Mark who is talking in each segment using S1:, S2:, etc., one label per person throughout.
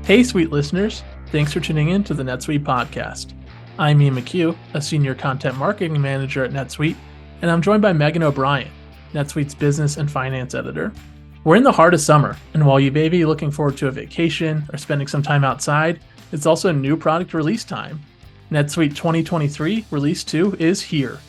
S1: Hey, sweet listeners. Thanks for tuning in to the NetSuite podcast. I'm Ian McCue, a senior content marketing manager at NetSuite, and I'm joined by Megan O'Brien, NetSuite's business and finance editor. We're in the heart of summer, and while you may be looking forward to a vacation or spending some time outside, it's also new product release time. NetSuite 2023 Release 2 is here.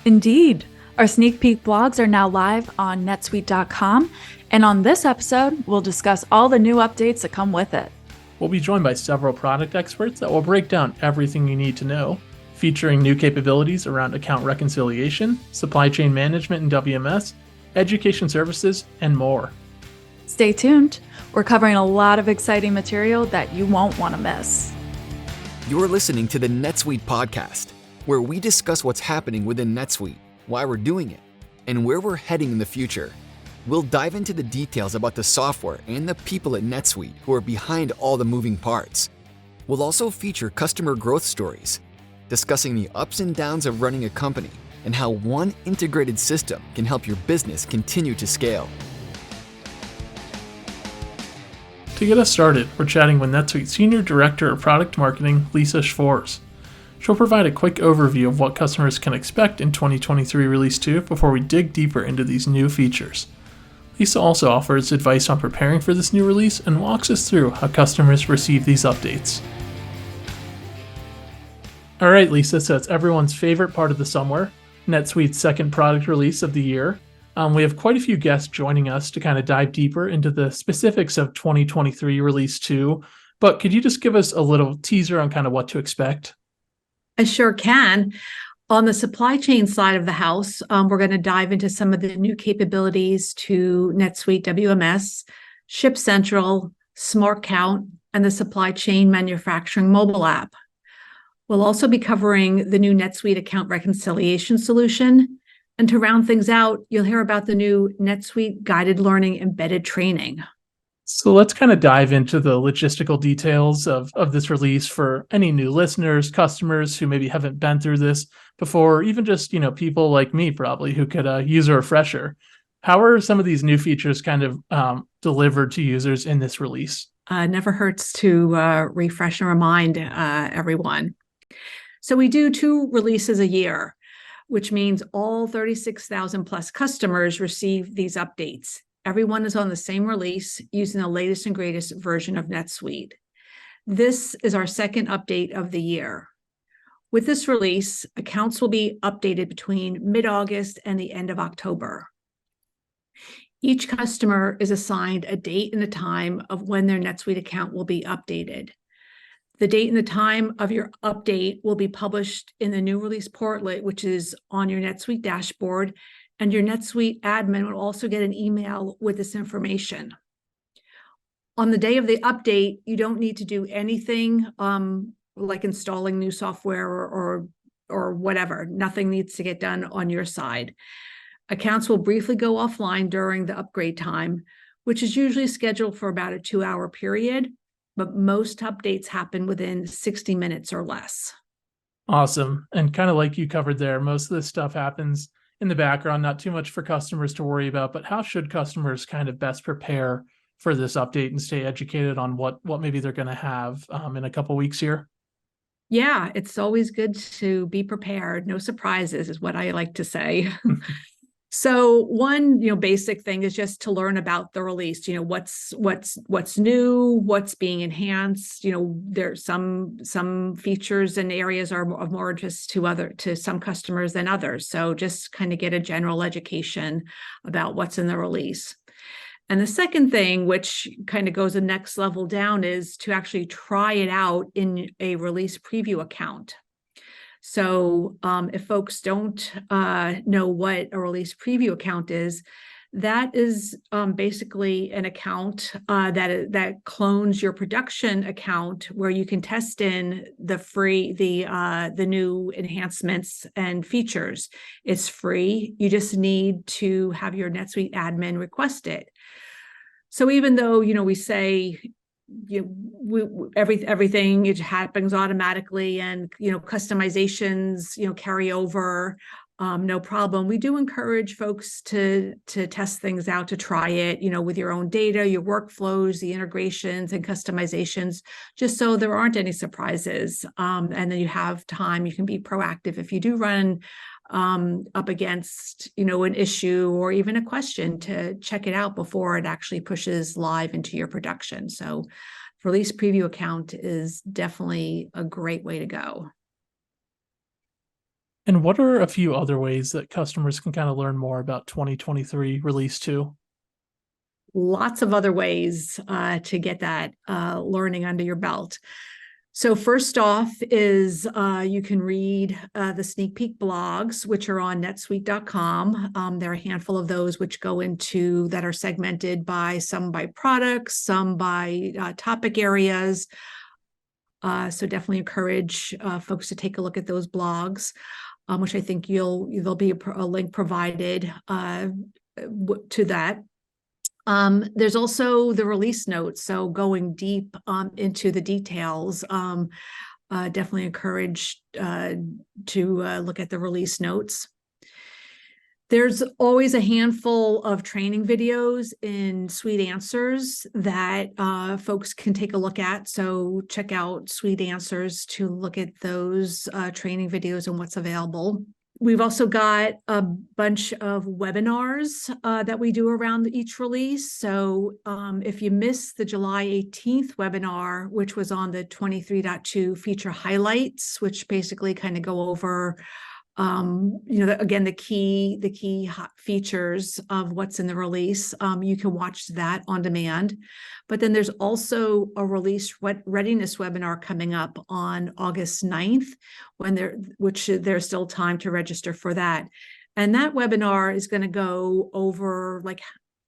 S2: Indeed. Our sneak peek blogs are now live on netsuite.com, and on this episode, we'll discuss all the new updates that come with it.
S1: We'll be joined by several product experts that will break down everything you need to know, featuring new capabilities around account reconciliation, supply chain management in WMS, education services, and more.
S2: Stay tuned. We're covering a lot of exciting material that you won't want to miss.
S3: You're listening to the NetSuite podcast, where we discuss what's happening within NetSuite, why we're doing it, and where we're heading in the future. We'll dive into the details about the software and the people at NetSuite who are behind all the moving parts. We'll also feature customer growth stories, discussing the ups and downs of running a company and how one integrated system can help your business continue to scale.
S1: To get us started, we're chatting with NetSuite Senior Director of Product Marketing, Lisa Schwarz. She'll provide a quick overview of what customers can expect in 2023 Release 2 before we dig deeper into these new features. Lisa also offers advice on preparing for this new release and walks us through how customers receive these updates. All right, Lisa, so it's everyone's favorite part of the summer, NetSuite's second product release of the year. We have quite a few guests joining us to kind of dive deeper into the specifics of 2023 Release 2, but could you just give us a little teaser on kind of what to expect?
S4: I sure can. On the supply chain side of the house, we're going to dive into some of the new capabilities to NetSuite WMS, Ship Central, Smart Count, and the supply chain manufacturing mobile app. We'll also be covering the new NetSuite Account Reconciliation solution. And to round things out, you'll hear about the new NetSuite Guided Learning Embedded Training.
S1: So let's kind of dive into the logistical details of this release for any new listeners, customers who maybe haven't been through this before, even just, people like me probably who could use a refresher. How are some of these new features kind of delivered to users in this release?
S4: Never hurts to refresh and remind everyone. So we do 2 releases a year, which means all 36,000 plus customers receive these updates. Everyone is on the same release using the latest and greatest version of NetSuite. This is our second update of the year. With this release, accounts will be updated between mid-August and the end of October. Each customer is assigned a date and a time of when their NetSuite account will be updated. The date and the time of your update will be published in the new release portlet, which is on your NetSuite dashboard, and your NetSuite admin will also get an email with this information. On the day of the update, you don't need to do anything like installing new software or whatever. Nothing needs to get done on your side. Accounts will briefly go offline during the upgrade time, which is usually scheduled for about a 2-hour period, but most updates happen within 60 minutes or less.
S1: Awesome. And kind of like you covered there, most of this stuff happens in the background, not too much for customers to worry about, but how should customers kind of best prepare for this update and stay educated on what maybe they're going to have in a couple weeks here?
S4: Yeah, it's always good to be prepared. No surprises is what I like to say. So one, basic thing is just to learn about the release. What's new, what's being enhanced. There's some features and areas are of more interest to some customers than others. So just kind of get a general education about what's in the release. And the second thing, which kind of goes the next level down, is to actually try it out in a release preview account. So if folks don't know what a release preview account is, that is basically an account that clones your production account, where you can test in the new enhancements and features. It's free. You just need to have your NetSuite admin request it. So even though we say everything it happens automatically, and customizations carry over, no problem. We do encourage folks to test things out, to try it, with your own data, your workflows, the integrations and customizations, just so there aren't any surprises. And then you have time, you can be proactive. If you do run up against, an issue or even a question, to check it out before it actually pushes live into your production. So release preview account is definitely a great way to go.
S1: And what are a few other ways that customers can kind of learn more about 2023 Release 2?
S4: Lots of other ways to get that learning under your belt. So first off is you can read the sneak peek blogs, which are on netsuite.com. There are a handful of those which go into that are segmented by products, some by topic areas. So definitely encourage folks to take a look at those blogs, which I think there'll be a link provided to that. There's also the release notes. So going deep into the details, definitely encourage to look at the release notes. There's always a handful of training videos in Suite Answers that folks can take a look at. So check out Suite Answers to look at those training videos and what's available. We've also got a bunch of webinars that we do around each release. So if you missed the July 18th webinar, which was on the 23.2 feature highlights, which basically kind of go over again, the key hot features of what's in the release. You can watch that on demand. But then there's also a release readiness webinar coming up on August 9th, which there's still time to register for that. And that webinar is going to go over like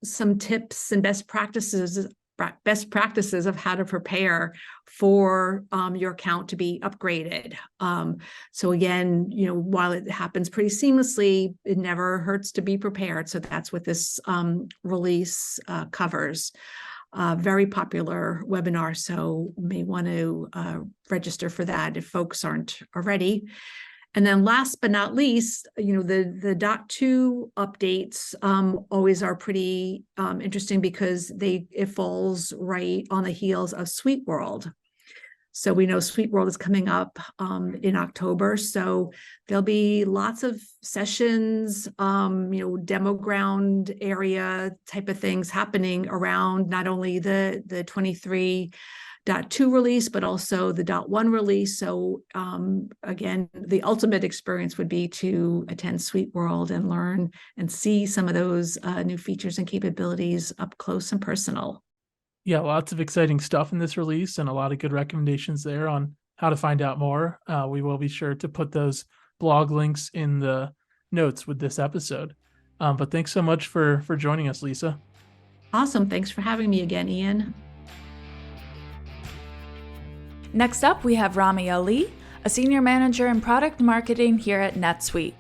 S4: some tips and best practices of how to prepare for your account to be upgraded. So again, while it happens pretty seamlessly, it never hurts to be prepared. So that's what this release covers. Very popular webinar, so may want to register for that if folks aren't already. And then last but not least, the .2 updates always are pretty interesting because it falls right on the heels of Suite World. So we know Suite World is coming up in October. So there'll be lots of sessions, demo ground area type of things happening around not only the 23.2 release, but also the .1 release. So again, the ultimate experience would be to attend Suite World and learn and see some of those new features and capabilities up close and personal.
S1: Yeah, lots of exciting stuff in this release and a lot of good recommendations there on how to find out more. We will be sure to put those blog links in the notes with this episode. But thanks so much for joining us, Lisa.
S4: Awesome. Thanks for having me again, Ian.
S2: Next up, we have Rami Ali, a senior manager in product marketing here at NetSuite.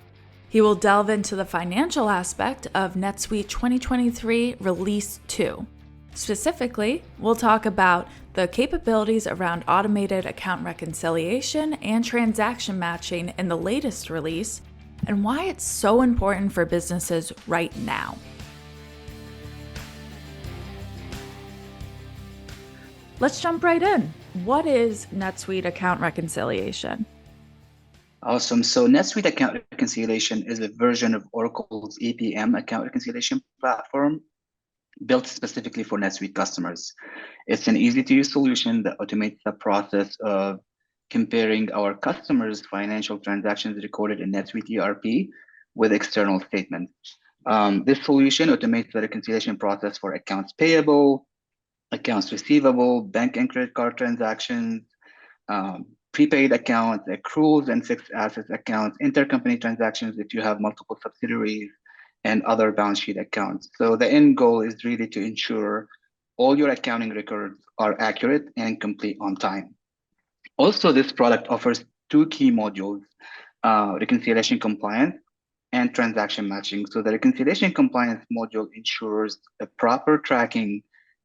S2: He will delve into the financial aspect of NetSuite 2023 Release 2. Specifically, we'll talk about the capabilities around automated account reconciliation and transaction matching in the latest release, and why it's so important for businesses right now. Let's jump right in. What is NetSuite Account Reconciliation?
S5: Awesome. So NetSuite Account Reconciliation is a version of Oracle's EPM account reconciliation platform built specifically for NetSuite customers. It's an easy-to-use solution that automates the process of comparing our customers' financial transactions recorded in NetSuite ERP with external statements. This solution automates the reconciliation process for accounts payable, accounts receivable, bank and credit card transactions, prepaid accounts, accruals and fixed assets accounts, intercompany transactions if you have multiple subsidiaries, and other balance sheet accounts. So the end goal is really to ensure all your accounting records are accurate and complete on time. Also, this product offers two key modules, reconciliation compliance and transaction matching. So the reconciliation compliance module ensures a proper tracking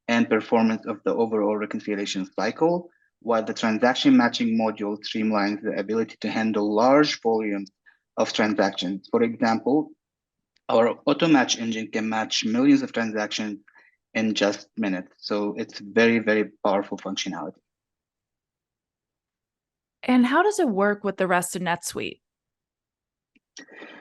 S5: and performance of the overall reconciliation cycle, while the transaction matching module streamlines the ability to handle large volumes of transactions. For example, our auto match engine can match millions of transactions in just minutes. So it's very, very powerful functionality.
S2: And how does it work with the rest of NetSuite?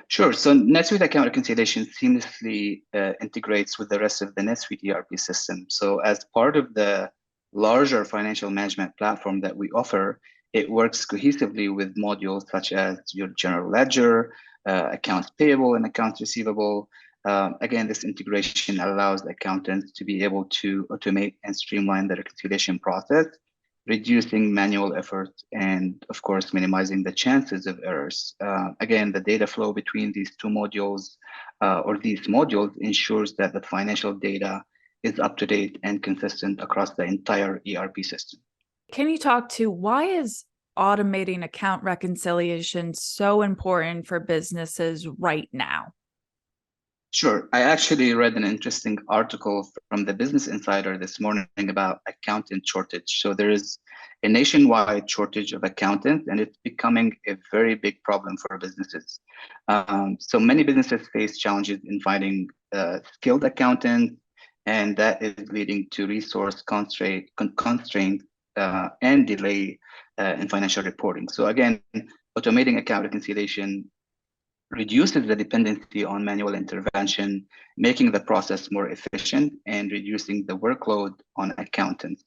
S5: Sure. So NetSuite Account Reconciliation seamlessly integrates with the rest of the NetSuite ERP system. So as part of the larger financial management platform that we offer, it works cohesively with modules such as your general ledger, accounts payable and accounts receivable. Again, this integration allows accountants to be able to automate and streamline the reconciliation process, reducing manual effort and, of course, minimizing the chances of errors. Again, the data flow between these two modules or these modules ensures that the financial data is up to date and consistent across the entire ERP system.
S2: Can you talk to why is automating account reconciliation so important for businesses right now?
S5: Sure. I actually read an interesting article from the Business Insider this morning about accountant shortage. So there is a nationwide shortage of accountants, and it's becoming a very big problem for businesses. So many businesses face challenges in finding skilled accountants, and that is leading to resource constraints and delay in financial reporting. So again, automating account reconciliation reduces the dependency on manual intervention, making the process more efficient and reducing the workload on accountants.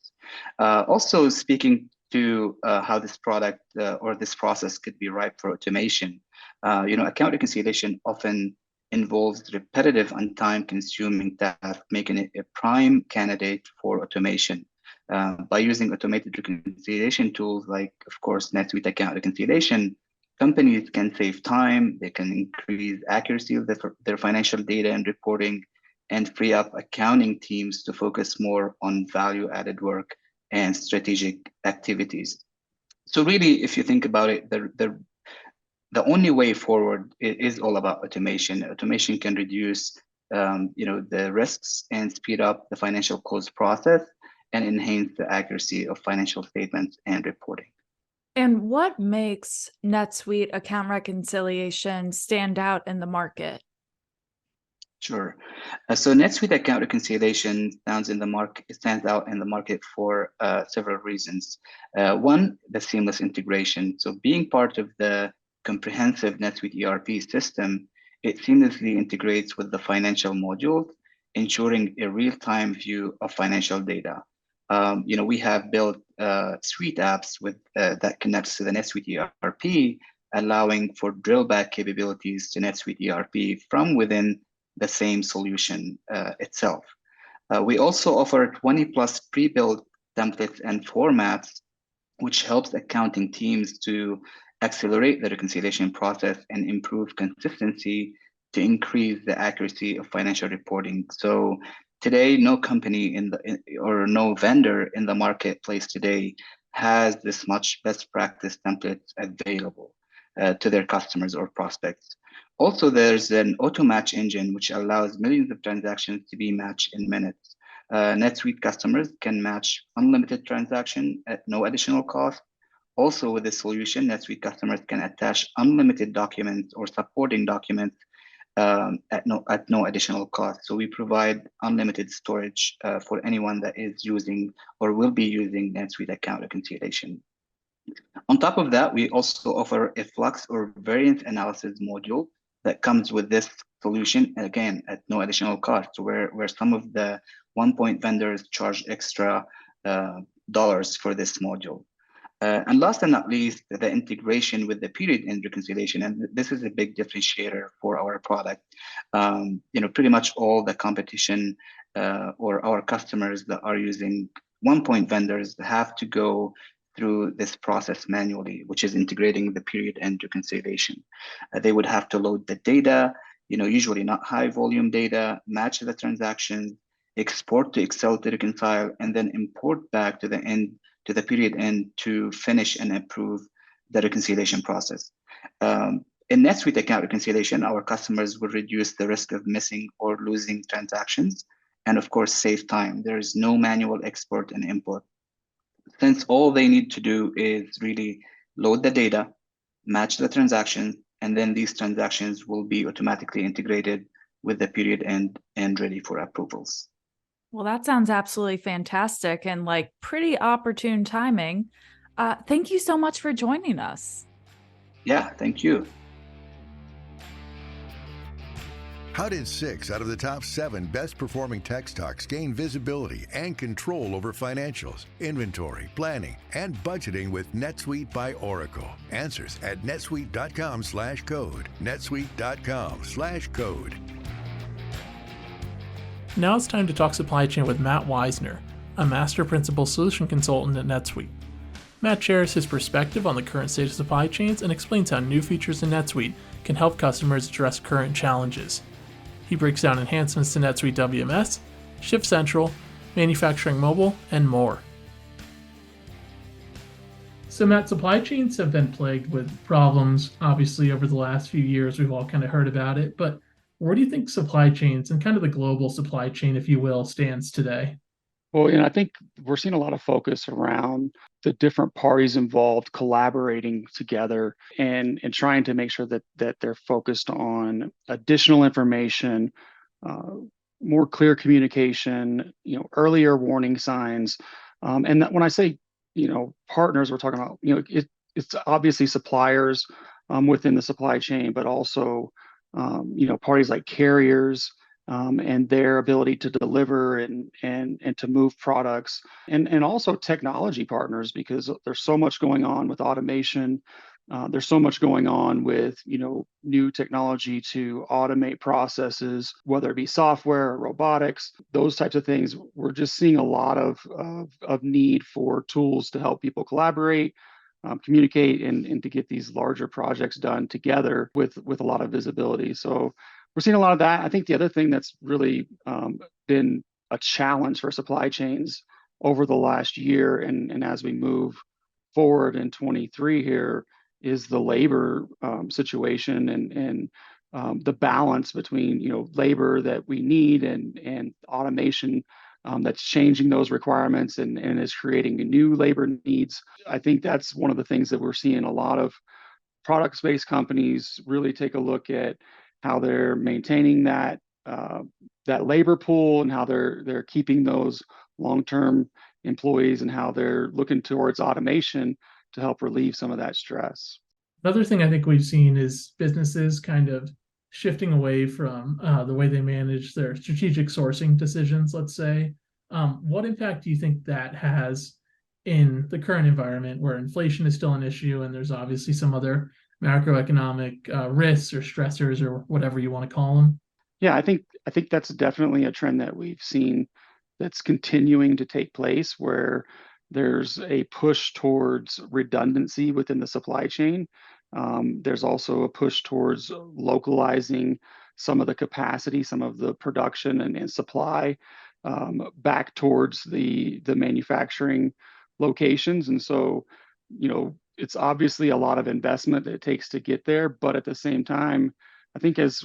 S5: Also, speaking to how this product or this process could be ripe for automation, account reconciliation often involves repetitive and time-consuming tasks, making it a prime candidate for automation. By using automated reconciliation tools like, of course, NetSuite Account Reconciliation, companies can save time, they can increase accuracy of their financial data and reporting, and free up accounting teams to focus more on value-added work and strategic activities. So really, if you think about it, the only way forward is all about automation. Automation can reduce the risks and speed up the financial close process and enhance the accuracy of financial statements and reporting.
S2: And what makes NetSuite Account Reconciliation stand out in the market?
S5: Sure. So NetSuite Account Reconciliation stands out in the market for several reasons. One, the seamless integration. So being part of the comprehensive NetSuite ERP system, it seamlessly integrates with the financial modules, ensuring a real-time view of financial data. We have built suite apps that connects to the NetSuite ERP, allowing for drill back capabilities to NetSuite ERP from within the same solution itself. We also offer 20 plus pre-built templates and formats, which helps accounting teams to accelerate the reconciliation process and improve consistency to increase the accuracy of financial reporting. So today, no company or no vendor in the marketplace today has this much best practice templates available to their customers or prospects. Also, there's an auto match engine which allows millions of transactions to be matched in minutes. NetSuite customers can match unlimited transaction at no additional cost. Also, with this solution, NetSuite customers can attach unlimited documents or supporting documents at no additional cost. So we provide unlimited storage for anyone that is using or will be using NetSuite Account Reconciliation. On top of that, we also offer a flux or variance analysis module that comes with this solution, again, at no additional cost, where some of the one-point vendors charge extra dollars for this module. And last and not least, the integration with the period end reconciliation. And this is a big differentiator for our product. Pretty much all the competition or our customers that are using one-point vendors have to go through this process manually, which is integrating the period end reconciliation. They would have to load the data, usually not high volume data, match the transactions, export to Excel to reconcile, and then import back to the period end to finish and approve the reconciliation process. In NetSuite Account Reconciliation, our customers will reduce the risk of missing or losing transactions, and of course, save time. There is no manual export and import, since all they need to do is really load the data, match the transactions, and then these transactions will be automatically integrated with the period end and ready for approvals.
S2: Well, that sounds absolutely fantastic and like pretty opportune timing. Thank you so much for joining us.
S5: Yeah, thank you.
S6: How did 6 out of the top 7 best performing tech stocks gain visibility and control over financials, inventory, planning, and budgeting with NetSuite by Oracle? Answers at netsuite.com/code. netsuite.com/code.
S1: Now it's time to talk supply chain with Matt Wisner, a Master Principal Solution Consultant at NetSuite. Matt shares his perspective on the current state of supply chains and explains how new features in NetSuite can help customers address current challenges. He breaks down enhancements to NetSuite WMS, Shift Central, Manufacturing Mobile, and more. So Matt, supply chains have been plagued with problems, obviously, over the last few years. We've all kind of heard about it, but where do you think supply chains and kind of the global supply chain, if you will, stands today?
S7: Well, I think we're seeing a lot of focus around the different parties involved collaborating together and trying to make sure that they're focused on additional information, more clear communication, earlier warning signs. And that when I say, partners, we're talking about, it's obviously suppliers within the supply chain, but also, parties like carriers, and their ability to deliver and to move products, and also technology partners, because there's so much going on with automation. There's so much going on with new technology to automate processes, whether it be software or robotics, those types of things. We're just seeing a lot of need for tools to help people collaborate, communicate, and to get these larger projects done together with a lot of visibility. So we're seeing a lot of that. I think the other thing that's really been a challenge for supply chains over the last year, and as we move forward in 23 here, is the labor situation and the balance between labor that we need and automation that's changing those requirements and is creating new labor needs. I think that's one of the things that we're seeing a lot of product-based companies really take a look at how they're maintaining that labor pool and how they're keeping those long-term employees and how they're looking towards automation to help relieve some of that stress.
S1: Another thing I think we've seen is businesses kind of shifting away from the way they manage their strategic sourcing decisions, let's say. What impact do you think that has in the current environment where inflation is still an issue and there's obviously some other macroeconomic risks or stressors or whatever you want to call them?
S7: Yeah, I think that's definitely a trend that we've seen that's continuing to take place, where there's a push towards redundancy within the supply chain. There's also a push towards localizing some of the capacity, some of the production and supply back towards the manufacturing locations. And so, it's obviously a lot of investment that it takes to get there. But at the same time, I think as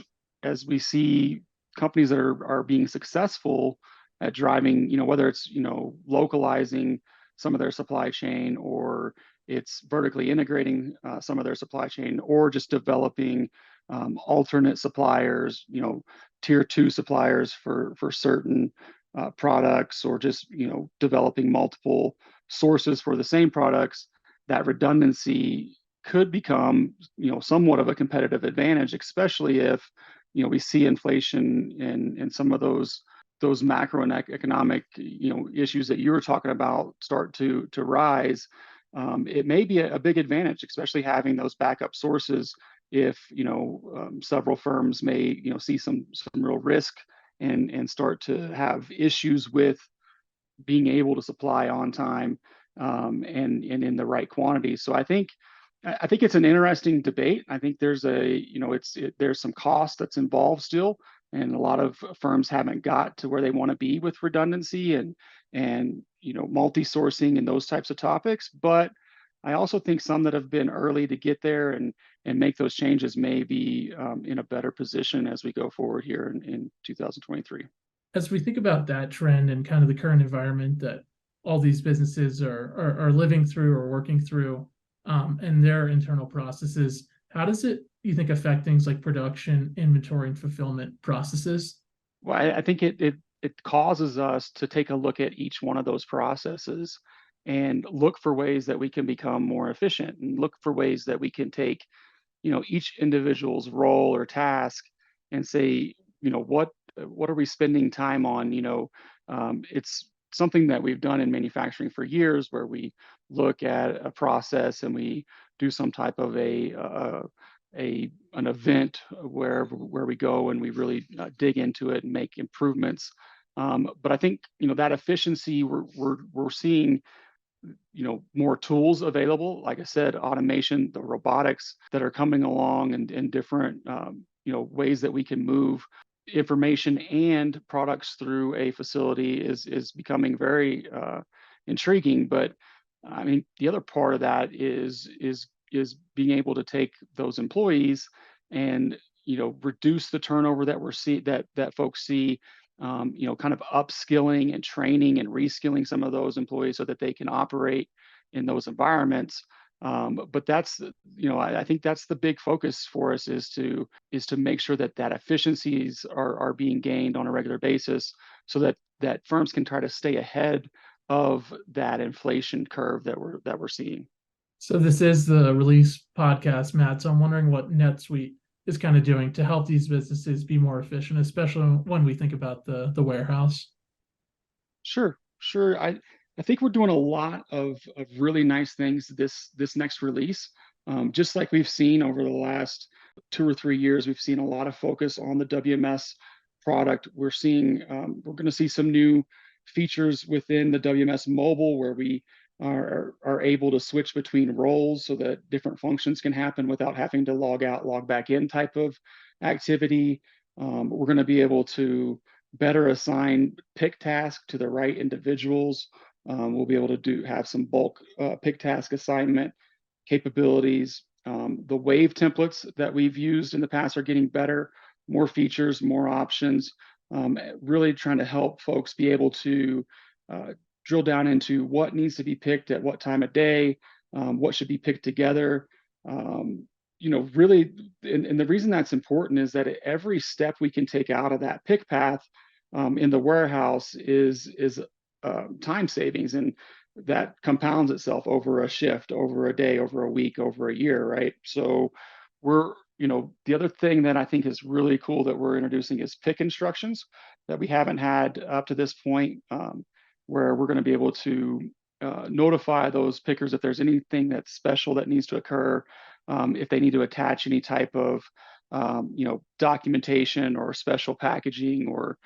S7: we see companies that are being successful at driving, whether it's, localizing some of their supply chain, or it's vertically integrating some of their supply chain, or just developing alternate suppliers, tier 2 suppliers for certain products, or just, developing multiple sources for the same products, that redundancy could become, somewhat of a competitive advantage, especially if, we see inflation and some of those macroeconomic, issues that you were talking about start to rise. It may be a big advantage, especially having those backup sources if, several firms may, see some real risk and start to have issues with being able to supply on time and in the right quantity. So I think it's an interesting debate. I think there's there's some cost that's involved still, and a lot of firms haven't got to where they want to be with redundancy and multi-sourcing and those types of topics. But I also think some that have been early to get there and make those changes may be in a better position as we go forward here in 2023.
S1: As we think about that trend and kind of the current environment that all these businesses are living through or working through and their internal processes, how does it you think affect things like production, inventory, and fulfillment processes?
S7: Well, I think it causes us to take a look at each one of those processes and look for ways that we can become more efficient, and look for ways that we can take, each individual's role or task and say, what are we spending time on? It's something that we've done in manufacturing for years, where we look at a process and we do some type of an event where we go and we really dig into it and make improvements. But I think that efficiency, we're seeing more tools available. Like I said, automation, the robotics that are coming along, and in different ways that we can move information and products through a facility is becoming very intriguing. But I mean, the other part of that is being able to take those employees and reduce the turnover that that folks see, kind of upskilling and training and reskilling some of those employees so that they can operate in those environments. But that's, I think that's the big focus for us, is to make sure that efficiencies are being gained on a regular basis, so that firms can try to stay ahead of that inflation curve that we're seeing.
S1: So this is the release podcast, Matt. So I'm wondering what NetSuite is kind of doing to help these businesses be more efficient, especially when we think about the warehouse.
S7: Sure. I think we're doing a lot of really nice things this next release. Just like we've seen over the last 2 or 3 years, we've seen a lot of focus on the WMS product. We're going to see some new features within the WMS mobile, where we are able to switch between roles so that different functions can happen without having to log out, log back in type of activity. We're going to be able to better assign pick tasks to the right individuals. We'll be able to have some bulk pick task assignment capabilities. The wave templates that we've used in the past are getting better, more features, more options, really trying to help folks be able to drill down into what needs to be picked at what time of day, what should be picked together. Really, and the reason that's important is that at every step we can take out of that pick path in the warehouse is time savings, and that compounds itself over a shift, over a day, over a week, over a year, right? So the other thing that I think is really cool that we're introducing is pick instructions that we haven't had up to this point, where we're going to be able to notify those pickers if there's anything that's special that needs to occur, if they need to attach any type of documentation or special packaging or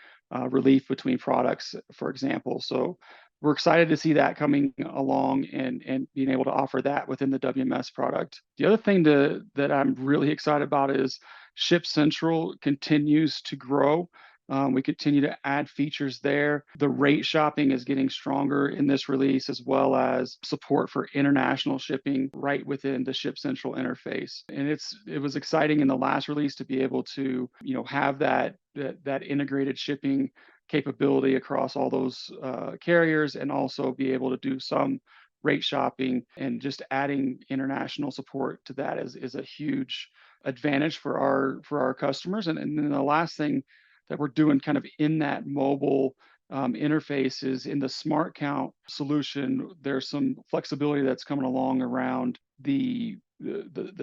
S7: relief between products, for example. So we're excited to see that coming along and being able to offer that within the WMS product. The other thing that I'm really excited about is Ship Central continues to grow. We continue to add features there. The rate shopping is getting stronger in this release, as well as support for international shipping right within the Ship Central interface. And it was exciting in the last release to be able to have that integrated shipping capability across all those carriers, and also be able to do some rate shopping, and just adding international support to that is a huge advantage for our customers. And then the last thing that we're doing kind of in that mobile interface is in the Smart Count solution. There's some flexibility that's coming along around the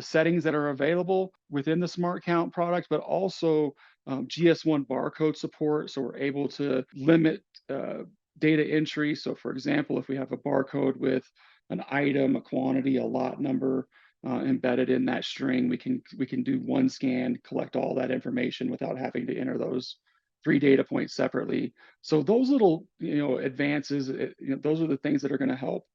S7: settings that are available within the Smart Count product, but also GS1 barcode support. So we're able to limit data entry. So for example, if we have a barcode with an item, a quantity, a lot number embedded in that string, we can do one scan, collect all that information without having to enter those 3 data points separately. So those little advances, those are the things that are going to help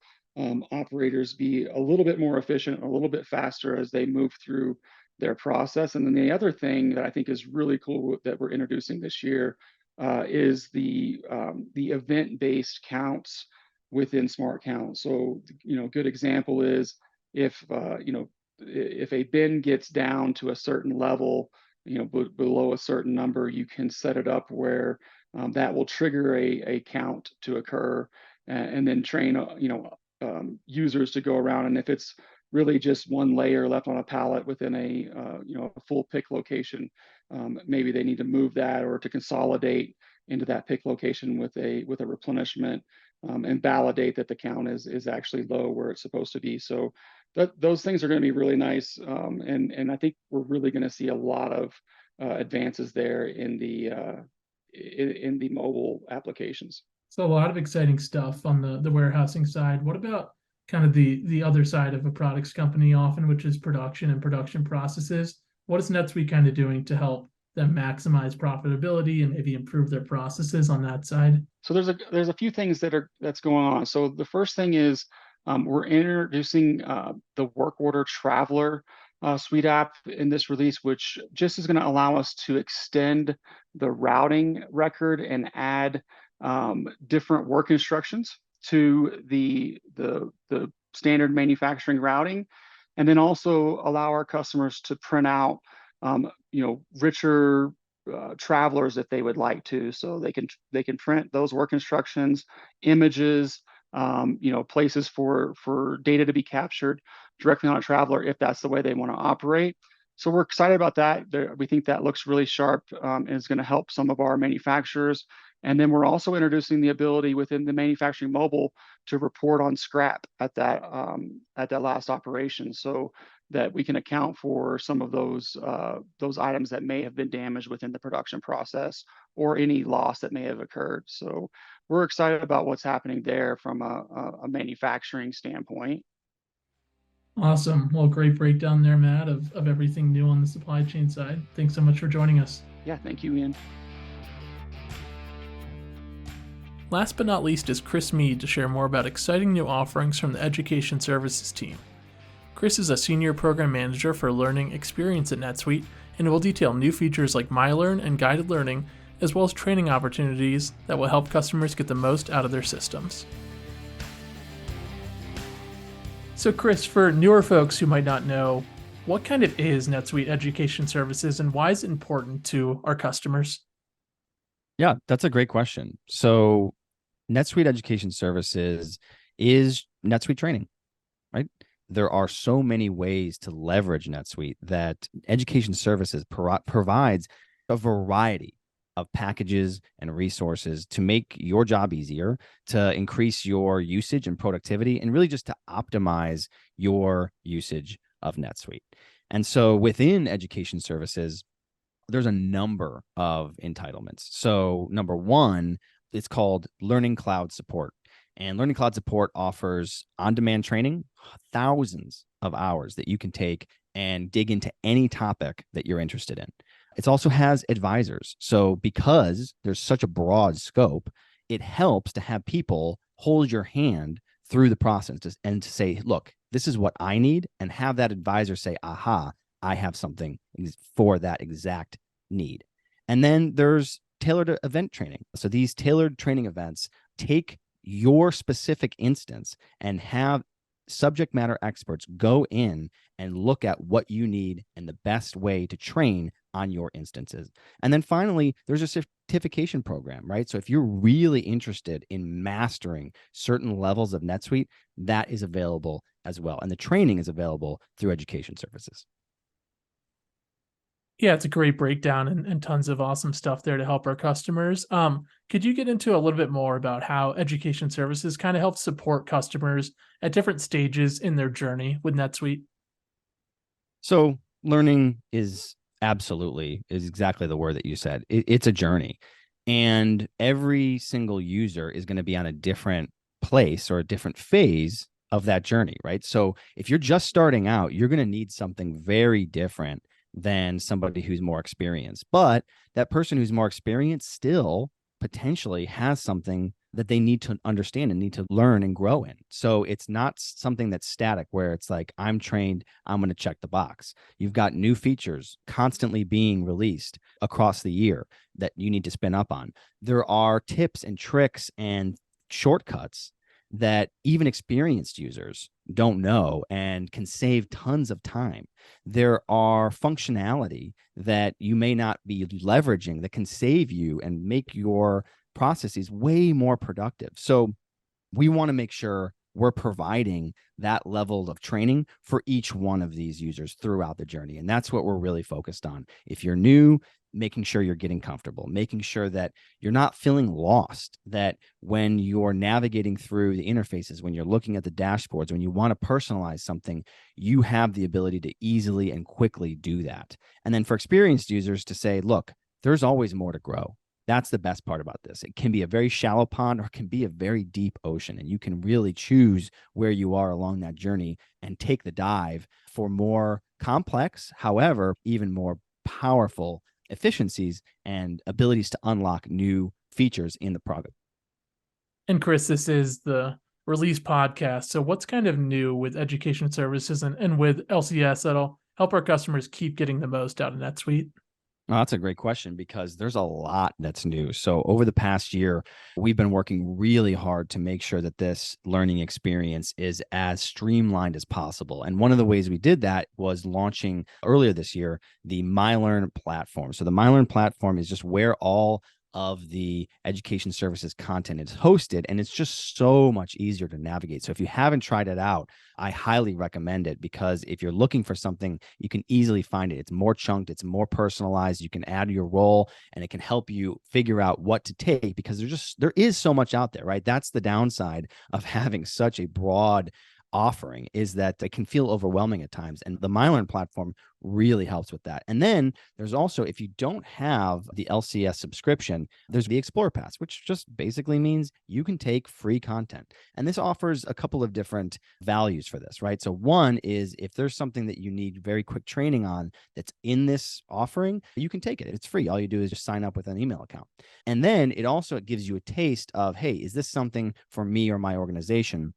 S7: operators be a little bit more efficient, a little bit faster as they move through their process. And then the other thing that I think is really cool that we're introducing this year is the event-based counts within Smart Count. So good example is if a bin gets down to a certain level, below a certain number, you can set it up where that will trigger a count to occur, and then train users to go around. And if it's really just one layer left on a pallet within a a full pick location. Maybe they need to move that or to consolidate into that pick location with a replenishment, and validate that the count is actually low where it's supposed to be. So those things are going to be really nice, and I think we're really going to see a lot of advances there in the mobile applications.
S1: So a lot of exciting stuff on the warehousing side. What about kind of the other side of a products company often, which is production and production processes? What is NetSuite kind of doing to help them maximize profitability and maybe improve their processes on that side?
S7: So there's a few things that's going on. So the first thing is we're introducing the work order traveler suite app in this release, which just is going to allow us to extend the routing record and add different work instructions to the standard manufacturing routing, and then also allow our customers to print out richer travelers if they would like to. So they can print those work instructions, images, places for data to be captured directly on a traveler if that's the way they want to operate. So we're excited about that. We think that looks really sharp and is going to help some of our manufacturers. And then we're also introducing the ability within the manufacturing mobile to report on scrap at that last operation, so that we can account for some of those items that may have been damaged within the production process or any loss that may have occurred. So we're excited about what's happening there from a manufacturing standpoint.
S1: Awesome. Well, great breakdown there, Matt, of everything new on the supply chain side. Thanks so much for joining us.
S7: Yeah, thank you, Ian.
S1: Last but not least is Chris Meade to share more about exciting new offerings from the Education Services team. Chris is a senior program manager for learning experience at NetSuite and will detail new features like MyLearn and guided learning, as well as training opportunities that will help customers get the most out of their systems. So Chris, for newer folks who might not know, what kind of is NetSuite Education Services and why is it important to our customers?
S8: Yeah, that's a great question. So NetSuite Education Services is NetSuite training, right? There are so many ways to leverage NetSuite that Education Services provides a variety of packages and resources to make your job easier, to increase your usage and productivity, and really just to optimize your usage of NetSuite. And so within Education Services, there's a number of entitlements. So number one, it's called Learning Cloud Support. And Learning Cloud Support offers on-demand training, thousands of hours that you can take and dig into any topic that you're interested in. It also has advisors. So because there's such a broad scope, it helps to have people hold your hand through the process and to say, look, this is what I need, and have that advisor say, aha, I have something for that exact need. And then there's tailored event training. So these tailored training events take your specific instance and have subject matter experts go in and look at what you need and the best way to train on your instances. And then finally, there's a certification program, right? So if you're really interested in mastering certain levels of NetSuite, that is available as well. And the training is available through Education Services.
S1: Yeah, it's a great breakdown and tons of awesome stuff there to help our customers. Could you get into a little bit more about how Education Services kind of helps support customers at different stages in their journey with NetSuite?
S8: So learning is exactly the word that you said. It's a journey, and every single user is going to be on a different place or a different phase of that journey, right? So if you're just starting out, you're going to need something very different than somebody who's more experienced. But that person who's more experienced still potentially has something that they need to understand and need to learn and grow in. So it's not something that's static where it's like, I'm trained, I'm going to check the box. You've got new features constantly being released across the year that you need to spin up on. There are tips and tricks and shortcuts that even experienced users don't know and can save tons of time. There are functionality that you may not be leveraging that can save you and make your processes way more productive. So we want to make sure we're providing that level of training for each one of these users throughout the journey. And that's what we're really focused on. If you're new, making sure you're getting comfortable, making sure that you're not feeling lost, that when you're navigating through the interfaces, when you're looking at the dashboards, when you want to personalize something, you have the ability to easily and quickly do that. And then for experienced users to say, look, there's always more to grow. That's the best part about this. It can be a very shallow pond or it can be a very deep ocean, and you can really choose where you are along that journey and take the dive for more complex, however, even more powerful efficiencies and abilities to unlock new features in the product.
S1: And Chris, this is the release podcast. So what's kind of new with education services and with LCS that'll help our customers keep getting the most out of NetSuite?
S8: Oh, that's a great question because there's a lot that's new. So over the past year, we've been working really hard to make sure that this learning experience is as streamlined as possible. And one of the ways we did that was launching earlier this year, the MyLearn platform. So the MyLearn platform is just where all of the education services content is hosted, and it's just so much easier to navigate. So if you haven't tried it out, I highly recommend it, because if you're looking for something, you can easily find it. It's more chunked, it's more personalized. You can add your role, and it can help you figure out what to take, because there is so much out there, right? That's the downside of having such a broad offering, is that it can feel overwhelming at times, and the MyLearn platform really helps with that. And then there's also, if you don't have the LCS subscription, there's the Explore Pass, which just basically means you can take free content. And this offers a couple of different values for this, right? So one is, if there's something that you need very quick training on that's in this offering, you can take it. It's free. All you do is just sign up with an email account. And then it also gives you a taste of, hey, is this something for me or my organization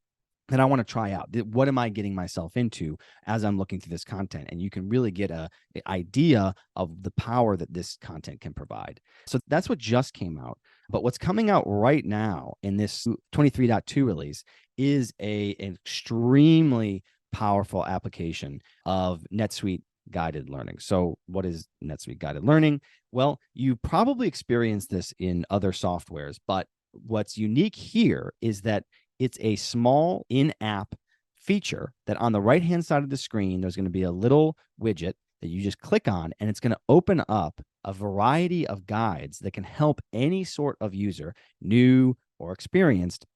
S8: that I want to try out? What am I getting myself into as I'm looking through this content? And you can really get an idea of the power that this content can provide. So that's what just came out. But what's coming out right now in this 23.2 release is an extremely powerful application of NetSuite guided learning. So what is NetSuite guided learning? Well, you probably experienced this in other softwares, but what's unique here is that it's a small in-app feature that on the right-hand side of the screen, there's going to be a little widget that you just click on, and it's going to open up a variety of guides that can help any sort of user, new or experienced,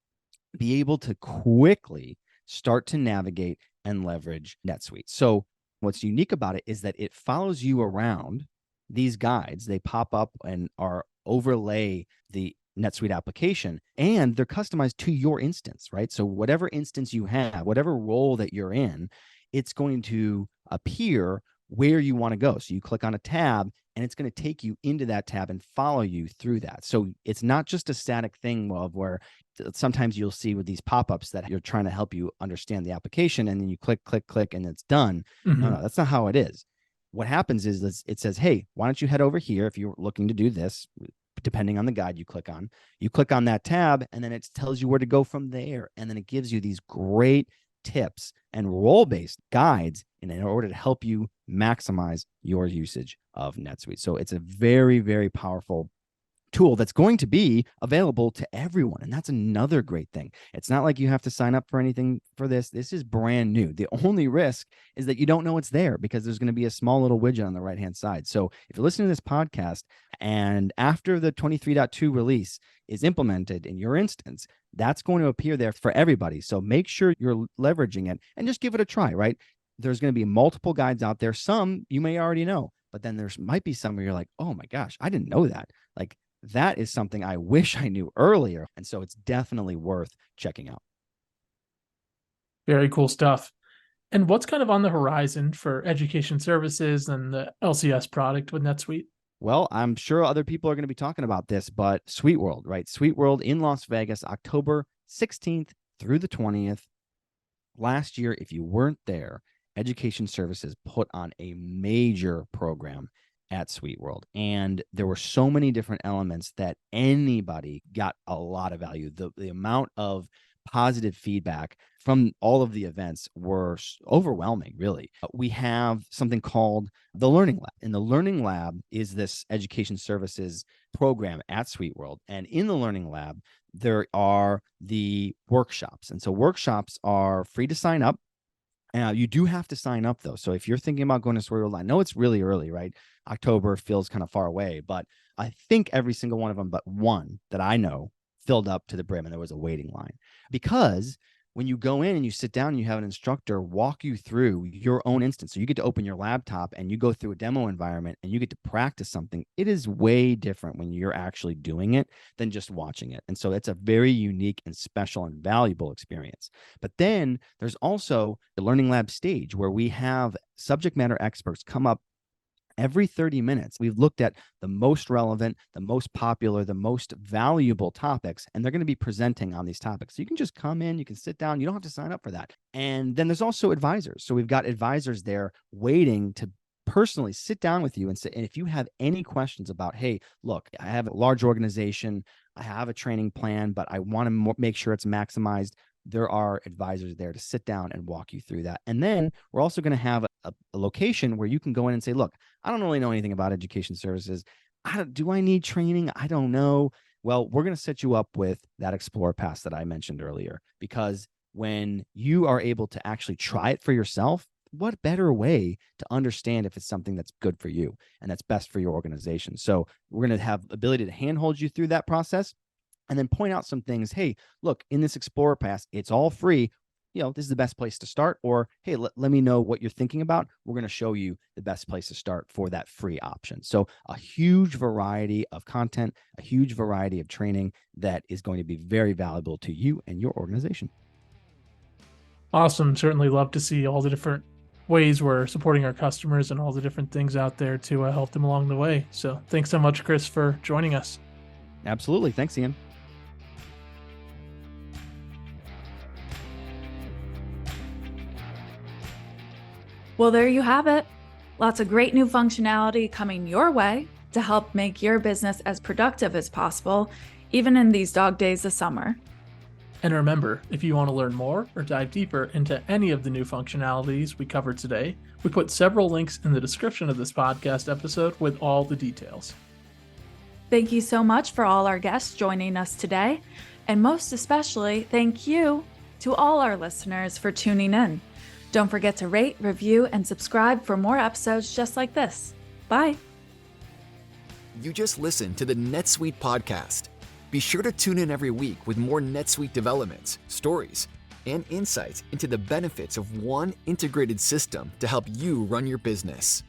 S8: be able to quickly start to navigate and leverage NetSuite. So what's unique about it is that it follows you around. These guides, they pop up and are overlay the NetSuite application, and they're customized to your instance, right? So whatever instance you have, whatever role that you're in, it's going to appear where you want to go. So you click on a tab, and it's going to take you into that tab and follow you through that. So it's not just a static thing of where sometimes you'll see with these pop-ups that you're trying to help you understand the application, and then you click, and it's done.
S1: Mm-hmm.
S8: No, that's not how it is. What happens is it says, hey, why don't you head over here if you're looking to do this? Depending on the guide you click on that tab, and then it tells you where to go from there. And then it gives you these great tips and role-based guides in order to help you maximize your usage of NetSuite. So it's a very, very powerful tool that's going to be available to everyone. And that's another great thing. It's not like you have to sign up for anything for this. This is brand new. The only risk is that you don't know it's there, because there's going to be a small little widget on the right-hand side. So if you're listening to this podcast and after the 23.2 release is implemented in your instance, that's going to appear there for everybody. So make sure you're leveraging it and just give it a try, right? There's going to be multiple guides out there. Some you may already know, but then there might be some where you're like, oh my gosh, I didn't know that. Like, that is something I wish I knew earlier. And so it's definitely worth checking out.
S1: Very cool stuff. And what's kind of on the horizon for education services and the LCS product with NetSuite?
S8: Well, I'm sure other people are going to be talking about this, but SuiteWorld, right? SuiteWorld in Las Vegas, October 16th through the 20th. Last year, if you weren't there, Education Services put on a major program at SuiteWorld. And there were so many different elements that anybody got a lot of value. The amount of positive feedback from all of the events were overwhelming, really. We have something called the Learning Lab. And the Learning Lab is this education services program at SuiteWorld. And in the Learning Lab, there are the workshops. And so workshops are free to sign up. You do have to sign up, though. So if you're thinking about going to SuiteWorld, I know it's really early, right? October feels kind of far away, but I think every single one of them but one that I know filled up to the brim, and there was a waiting line. Because when you go in and you sit down and you have an instructor walk you through your own instance, so you get to open your laptop and you go through a demo environment and you get to practice something, it is way different when you're actually doing it than just watching it. And so it's a very unique and special and valuable experience. But then there's also the Learning Lab stage where we have subject matter experts come up every 30 minutes. We've looked at the most relevant, the most popular, the most valuable topics, and they're going to be presenting on these topics. So you can just come in, you can sit down, you don't have to sign up for that. And then there's also advisors. So we've got advisors there waiting to personally sit down with you and say, and if you have any questions about, hey, look, I have a large organization, I have a training plan, but I want to make sure it's maximized. There are advisors there to sit down and walk you through that. And then we're also going to have a location where you can go in and say, look, I don't really know anything about education services. Do I need training? I don't know. Well, we're going to set you up with that Explore Pass that I mentioned earlier, because when you are able to actually try it for yourself, what better way to understand if it's something that's good for you and that's best for your organization? So we're going to have ability to handhold you through that process and then point out some things. Hey, look, in this Explorer Pass, it's all free. This is the best place to start. Or, hey, let me know what you're thinking about. We're going to show you the best place to start for that free option. So a huge variety of content, a huge variety of training that is going to be very valuable to you and your organization.
S1: Awesome. Certainly love to see all the different ways we're supporting our customers and all the different things out there to help them along the way. So thanks so much, Chris, for joining us.
S8: Absolutely. Thanks, Ian.
S2: Well, there you have it. Lots of great new functionality coming your way to help make your business as productive as possible, even in these dog days of summer.
S1: And remember, if you want to learn more or dive deeper into any of the new functionalities we covered today, we put several links in the description of this podcast episode with all the details.
S2: Thank you so much for all our guests joining us today. And most especially, thank you to all our listeners for tuning in. Don't forget to rate, review, and subscribe for more episodes just like this. Bye.
S3: You just listened to the NetSuite podcast. Be sure to tune in every week with more NetSuite developments, stories, and insights into the benefits of one integrated system to help you run your business.